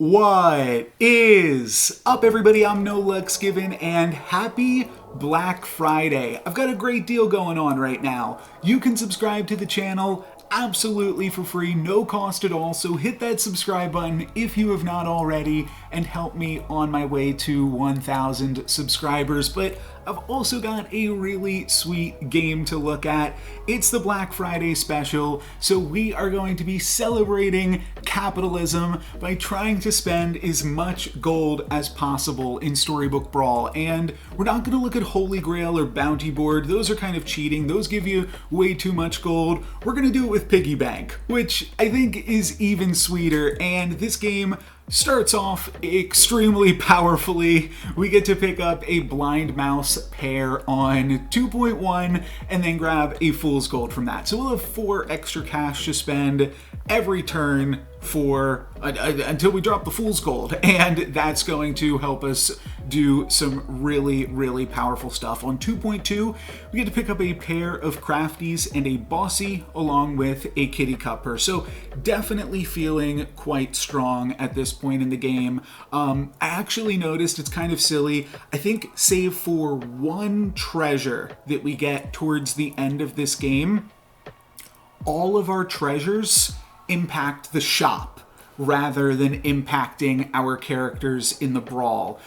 What is up, everybody? I'm No Lux Given, and happy Black Friday. I've got a great deal going on right now. You can subscribe to the channel absolutely for free, no cost at all, so hit that subscribe button if you have not already and help me on my way to 1,000 subscribers. But I've also got a really sweet game to look at. It's the Black Friday special, so we are going to be celebrating capitalism by trying to spend as much gold as possible in Storybook Brawl. And we're not going to look at Holy Grail or Bounty Board. Those are kind of cheating. Those give you way too much gold. We're going to do it with Piggy Bank, which I think is even sweeter. And this game starts off extremely powerfully. We get to pick up a blind mouse pair on 2.1 and then grab a fool's gold from that. So we'll have 4 extra cash to spend every turn for until we drop the fool's gold, and that's going to help us do some really powerful stuff. On 2.2 we get to pick up a pair of crafties and a bossy along with a kitty cupper, so definitely feeling quite strong at this point in the game. I actually noticed, it's kind of silly, I think save for one treasure that we get towards the end of this game, all of our treasures impact the shop rather than impacting our characters in the brawl.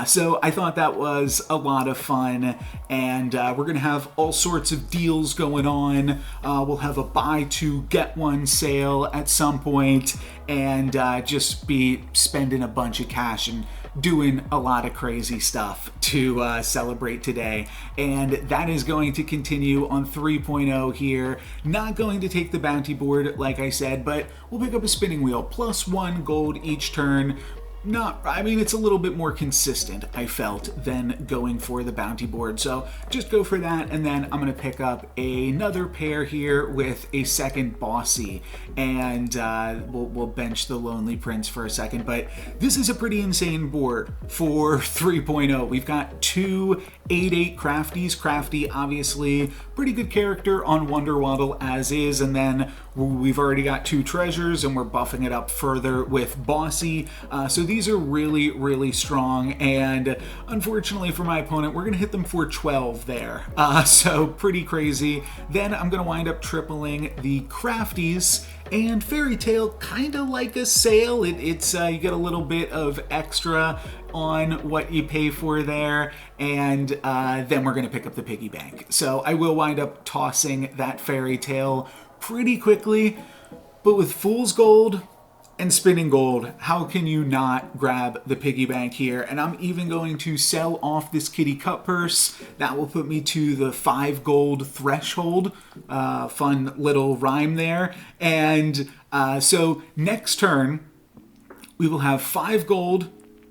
So I thought that was a lot of fun, and we're gonna have all sorts of deals going on. We'll have a buy two get one sale at some point, and just be spending a bunch of cash and doing a lot of crazy stuff to celebrate today. And that is going to continue on 3.0 here. Not going to take the bounty board, like I said, but we'll pick up a spinning wheel. +1 gold each turn. It's a little bit more consistent, I felt, than going for the bounty board. So just go for that, and then I'm going to pick up another pair here with a second bossy, and we'll bench the Lonely Prince for a second. But this is a pretty insane board for 3.0. We've got 2 8/8 crafties. Crafty, obviously, pretty good character on Wonder Waddle as is, and then we've already got 2 treasures, and we're buffing it up further with bossy. So these are really strong, and unfortunately for my opponent, we're gonna hit them for 12 there. So pretty crazy. Then I'm gonna wind up tripling the crafties, and Fairy Tale, kind of like a sale. It's you get a little bit of extra on what you pay for there, and then we're gonna pick up the piggy bank. So I will wind up tossing that Fairy Tale pretty quickly, but with Fool's Gold and Spinning Gold, how can you not grab the piggy bank here? And I'm even going to sell off this kitty cup purse. That will put me to the 5 gold threshold. Fun little rhyme there. And so next turn, we will have 5 gold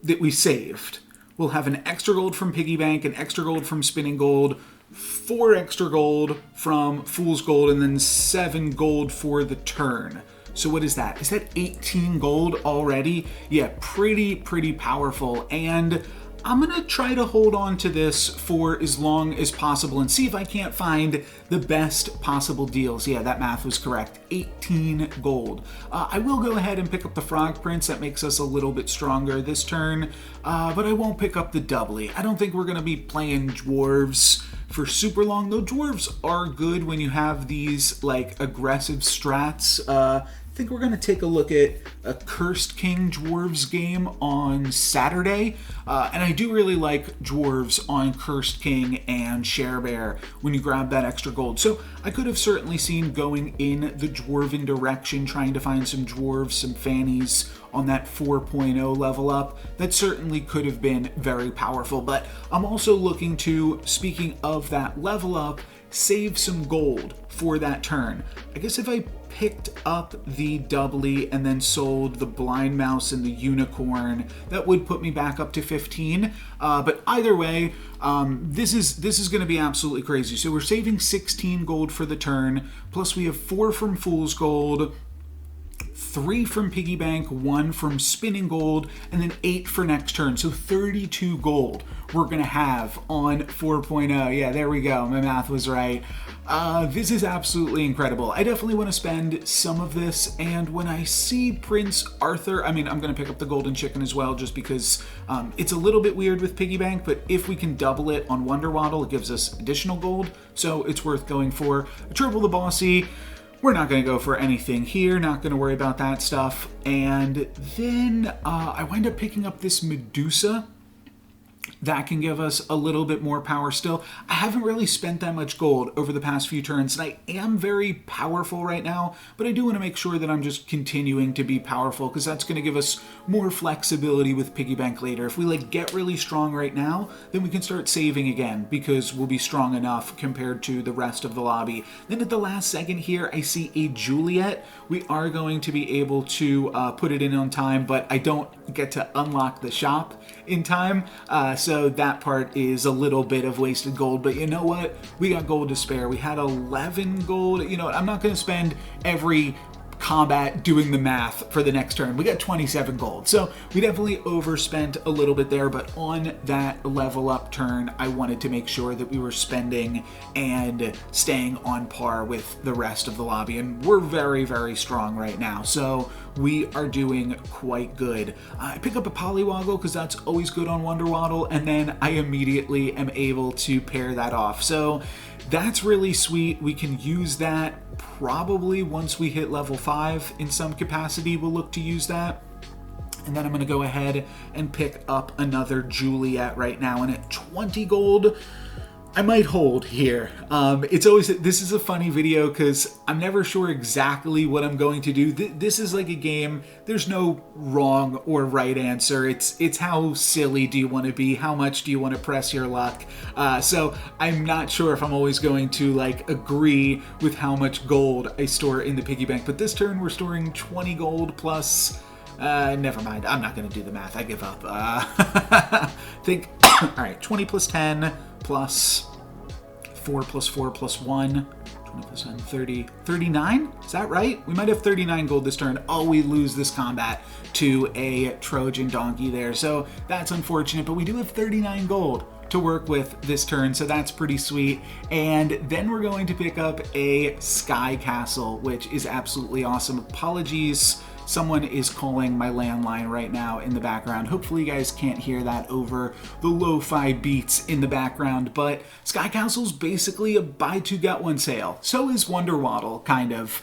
that we saved. We'll have an extra gold from piggy bank, an extra gold from Spinning Gold, 4 extra gold from Fool's Gold, and then 7 gold for the turn. So what is that? Is that 18 gold already? Yeah, pretty powerful. And I'm gonna try to hold on to this for as long as possible and see if I can't find the best possible deals. Yeah, that math was correct. 18 gold. I will go ahead and pick up the Frog Prince. That makes us a little bit stronger this turn, but I won't pick up the doubly. I don't think we're gonna be playing dwarves for super long, though dwarves are good when you have these like aggressive strats. I think we're going to take a look at a Cursed King Dwarves game on Saturday, and I do really like Dwarves on Cursed King and Sharebear when you grab that extra gold. So I could have certainly seen going in the Dwarven direction, trying to find some Dwarves, some Fannies on that 4.0 level up. That certainly could have been very powerful, but I'm also looking to, speaking of that level up, save some gold for that turn. I guess if I picked up the doubly and then sold the blind mouse and the unicorn, that would put me back up to 15. But either way, this is going to be absolutely crazy. So we're saving 16 gold for the turn, plus we have 4 from Fool's Gold, 3 from Piggy Bank, 1 from Spinning Gold, and then 8 for next turn. So 32 gold we're going to have on 4.0. Yeah, there we go. My math was right. This is absolutely incredible. I definitely want to spend some of this, and when I see Prince Arthur, I mean, I'm going to pick up the golden chicken as well, just because it's a little bit weird with piggy bank, but if we can double it on Wonder Waddle, it gives us additional gold, so it's worth going for. A triple the bossy. We're not going to go for anything here, not going to worry about that stuff. And then I wind up picking up this Medusa. That can give us a little bit more power still. I haven't really spent that much gold over the past few turns, and I am very powerful right now, but I do want to make sure that I'm just continuing to be powerful, because that's going to give us more flexibility with piggy bank later. If we like get really strong right now, then we can start saving again, because we'll be strong enough compared to the rest of the lobby. Then at the last second here, I see a Juliet. We are going to be able to put it in on time, but I don't get to unlock the shop in time, so that part is a little bit of wasted gold. But you know what? We got gold to spare. We had 11 gold. You know, I'm not going to spend every combat doing the math for the next turn. We got 27 gold, so we definitely overspent a little bit there, but on that level up turn, I wanted to make sure that we were spending and staying on par with the rest of the lobby, and we're very, very strong right now, so we are doing quite good. I pick up a Polywoggle because that's always good on Wonder Waddle, and then I immediately am able to pair that off, so that's really sweet. We can use that probably once we hit level 5 in some capacity. We'll look to use that. And then I'm going to go ahead and pick up another Juliet right now. And at 20 gold, I might hold here. It's always, this is a funny video because I'm never sure exactly what I'm going to do. This is like a game, there's no wrong or right answer. It's how silly do you want to be? How much do you want to press your luck? So I'm not sure if I'm always going to like agree with how much gold I store in the piggy bank. But this turn we're storing 20 gold plus, never mind. I'm not going to do the math. I give up. Think, all right, 20 plus 10 plus 4 plus 4 plus 1, 20 plus 10, 30, 39? Is that right? We might have 39 gold this turn. Oh, we lose this combat to a Trojan donkey there. So that's unfortunate, but we do have 39 gold to work with this turn, so that's pretty sweet. And then we're going to pick up a Sky Castle, which is absolutely awesome. Apologies, someone is calling my landline right now in the background. Hopefully you guys can't hear that over the lo-fi beats in the background, but Sky Castle's basically a buy two get one sale. So is Wonder Waddle, kind of.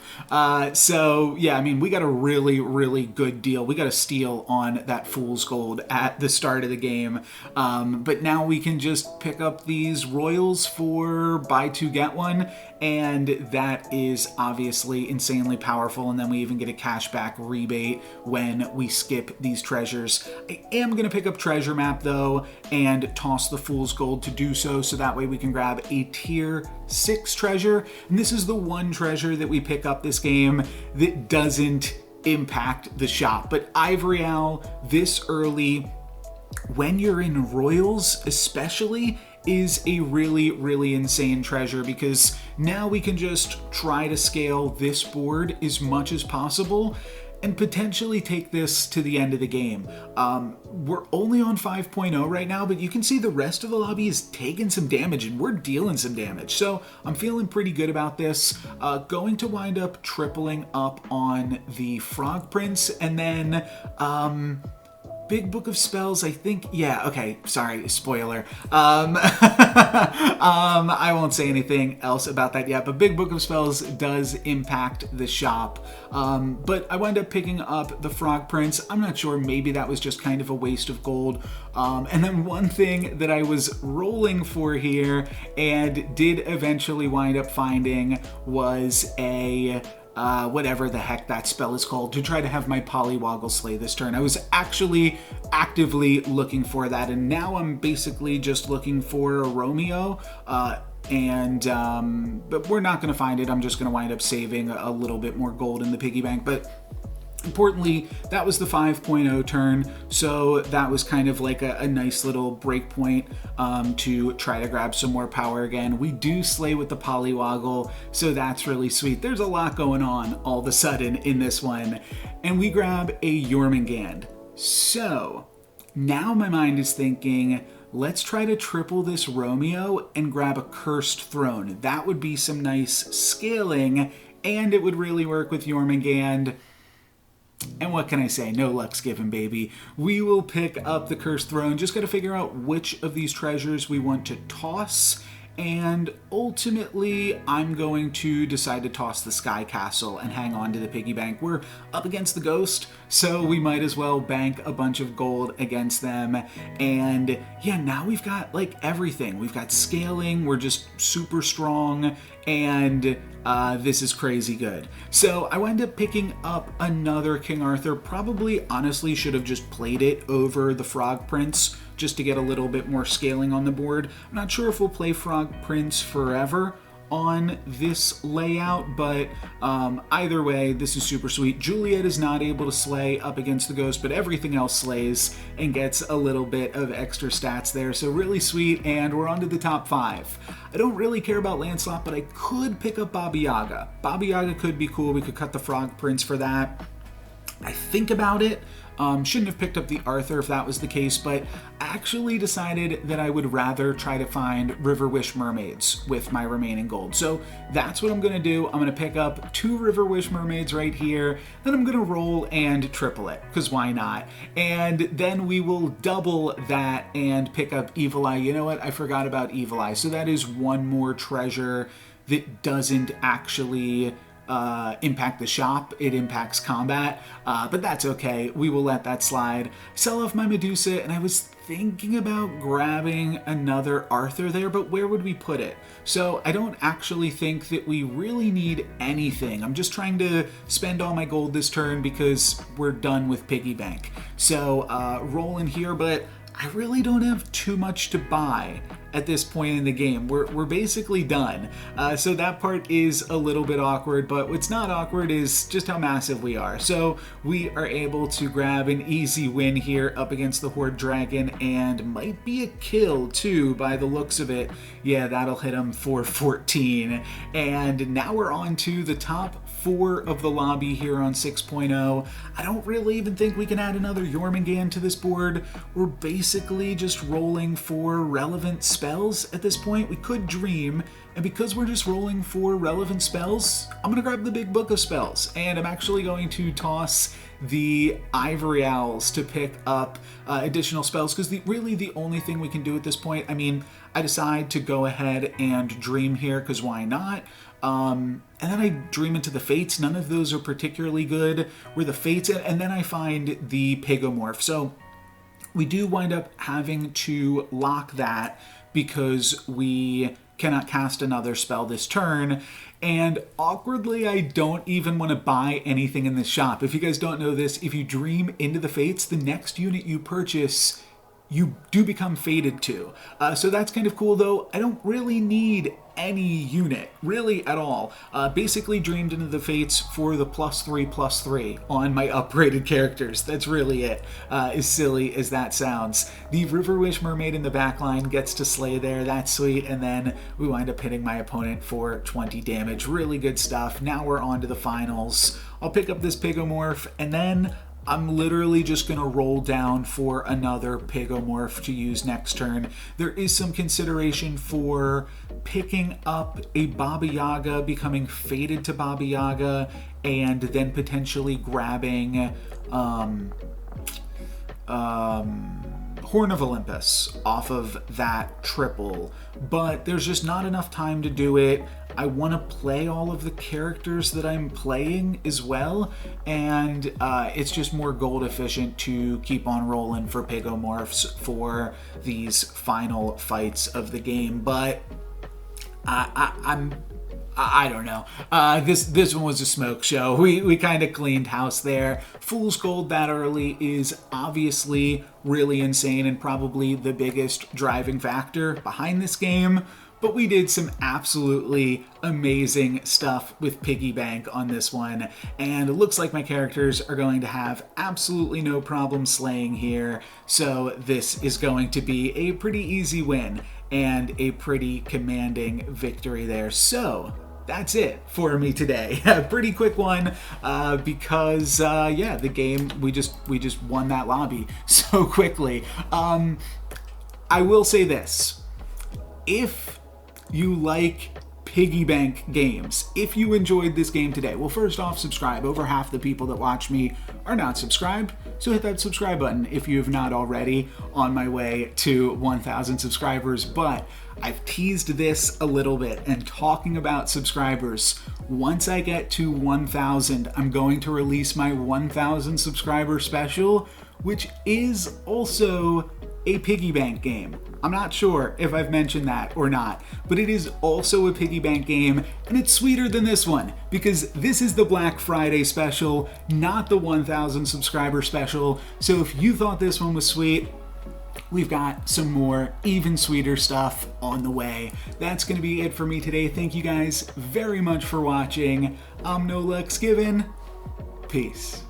So yeah, I mean, we got a really, really good deal. We got a steal on that Fool's Gold at the start of the game. But now we can just pick up these Royals for buy two get one, and that is obviously insanely powerful. And then we even get a cashback rebate when we skip these treasures. I am going to pick up Treasure Map though and toss the Fool's Gold to do so that way we can grab a tier 6 treasure. And this is the one treasure that we pick up this game that doesn't impact the shop. But Ivory Owl this early, when you're in Royals especially, is a really, really insane treasure, because now we can just try to scale this board as much as possible and potentially take this to the end of the game. We're only on 5.0 right now, but you can see the rest of the lobby is taking some damage and we're dealing some damage. So I'm feeling pretty good about this. Going to wind up tripling up on the Frog Prince, and then Big Book of Spells, I think, yeah, okay, sorry, spoiler. I won't say anything else about that yet, but Big Book of Spells does impact the shop. But I wound up picking up the Frog Prince. I'm not sure, maybe that was just kind of a waste of gold. And then one thing that I was rolling for here and did eventually wind up finding was a whatever the heck that spell is called, to try to have my Polywoggle slay this turn. I was actually actively looking for that, and now I'm basically just looking for a Romeo, but we're not going to find it. I'm just going to wind up saving a little bit more gold in the piggy bank. But importantly, that was the 5.0 turn, so that was kind of like a nice little break point to try to grab some more power again. We do slay with the Polywoggle, so that's really sweet. There's a lot going on all of a sudden in this one, and we grab a Jormungand. So now my mind is thinking, let's try to triple this Romeo and grab a cursed throne. That would be some nice scaling, and it would really work with Jormungand. And what can I say? No luck's given, baby. We will pick up the Cursed Throne. Just got to figure out which of these treasures we want to toss. And ultimately, I'm going to decide to toss the Sky Castle and hang on to the piggy bank. We're up against the Ghost, so we might as well bank a bunch of gold against them. And yeah, now we've got like everything. We've got scaling, we're just super strong, and this is crazy good. So I wind up picking up another King Arthur. Probably, honestly, should have just played it over the Frog Prince just to get a little bit more scaling on the board. I'm not sure if we'll play Frog Prince forever on this layout, but either way, this is super sweet. Juliet is not able to slay up against the Ghost, but everything else slays and gets a little bit of extra stats there, so really sweet, and we're on to the top 5. I don't really care about Lancelot, but I could pick up Baba Yaga. Baba Yaga could be cool. We could cut the Frog Prince for that. I think about it. Shouldn't have picked up the Arthur if that was the case, but I actually decided that I would rather try to find River Wish Mermaids with my remaining gold. So that's what I'm going to do. I'm going to pick up 2 River Wish Mermaids right here. Then I'm going to roll and triple it, because why not? And then we will double that and pick up Evil Eye. You know what? I forgot about Evil Eye. So that is one more treasure that doesn't actually impact the shop. It impacts combat, but that's okay. We will let that slide. Sell off my Medusa, and I was thinking about grabbing another Arthur there, but where would we put it? So I don't actually think that we really need anything. I'm just trying to spend all my gold this turn because we're done with piggy bank. So roll in here, but I really don't have too much to buy at this point in the game. We're basically done. So that part is a little bit awkward, but what's not awkward is just how massive we are. So we are able to grab an easy win here up against the Horde Dragon, and might be a kill too by the looks of it. Yeah, that'll hit him for 14. And now we're on to the top 4 of the lobby here on 6.0. I don't really even think we can add another Jormungand to this board. We're basically just rolling for relevant spells at this point. We could dream, and because we're just rolling for relevant spells, I'm gonna grab the big book of spells, and I'm actually going to toss the Ivory Owls to pick up additional spells, because really the only thing we can do at this point, I mean, I decide to go ahead and dream here, because why not? And then I dream into the Fates. None of those are particularly good. We're the Fates, and then I find the Pigomorph. So we do wind up having to lock that because we cannot cast another spell this turn. And awkwardly, I don't even want to buy anything in this shop. If you guys don't know this, if you dream into the Fates, the next unit you purchase, you do become fated to. So that's kind of cool, though. I don't really need any unit, really at all. Basically dreamed into the Fates for the +3/+3 on my upgraded characters. That's really it, as silly as that sounds. The River Wish Mermaid in the backline gets to slay there. That's sweet. And then we wind up hitting my opponent for 20 damage. Really good stuff. Now we're on to the finals. I'll pick up this Pigomorph, and then I'm literally just going to roll down for another Pigomorph to use next turn. There is some consideration for picking up a Baba Yaga, becoming fated to Baba Yaga, and then potentially grabbing Horn of Olympus off of that triple, but there's just not enough time to do it. I want to play all of the characters that I'm playing as well, and it's just more gold efficient to keep on rolling for Pigomorphs for these final fights of the game. But I don't know. This one was a smoke show. We kind of cleaned house there. Fool's Gold that early is obviously really insane and probably the biggest driving factor behind this game. But we did some absolutely amazing stuff with Piggy Bank on this one, and it looks like my characters are going to have absolutely no problem slaying here, so this is going to be a pretty easy win and a pretty commanding victory there. So that's it for me today. A pretty quick one because yeah, the game, we just won that lobby so quickly. I will say this. If you like piggy bank games, if you enjoyed this game today, well, first off, subscribe. Over half the people that watch me are not subscribed, so hit that subscribe button if you have not already, on my way to 1,000 subscribers. But I've teased this a little bit, and talking about subscribers, once I get to 1,000, I'm going to release my 1,000 subscriber special, which is also a piggy bank game. I'm not sure if I've mentioned that or not, but it is also a piggy bank game, and it's sweeter than this one because this is the Black Friday special, not the 1,000 subscriber special. So if you thought this one was sweet, we've got some more even sweeter stuff on the way. That's going to be it for me today. Thank you guys very much for watching. I'm No Lux Given. Peace.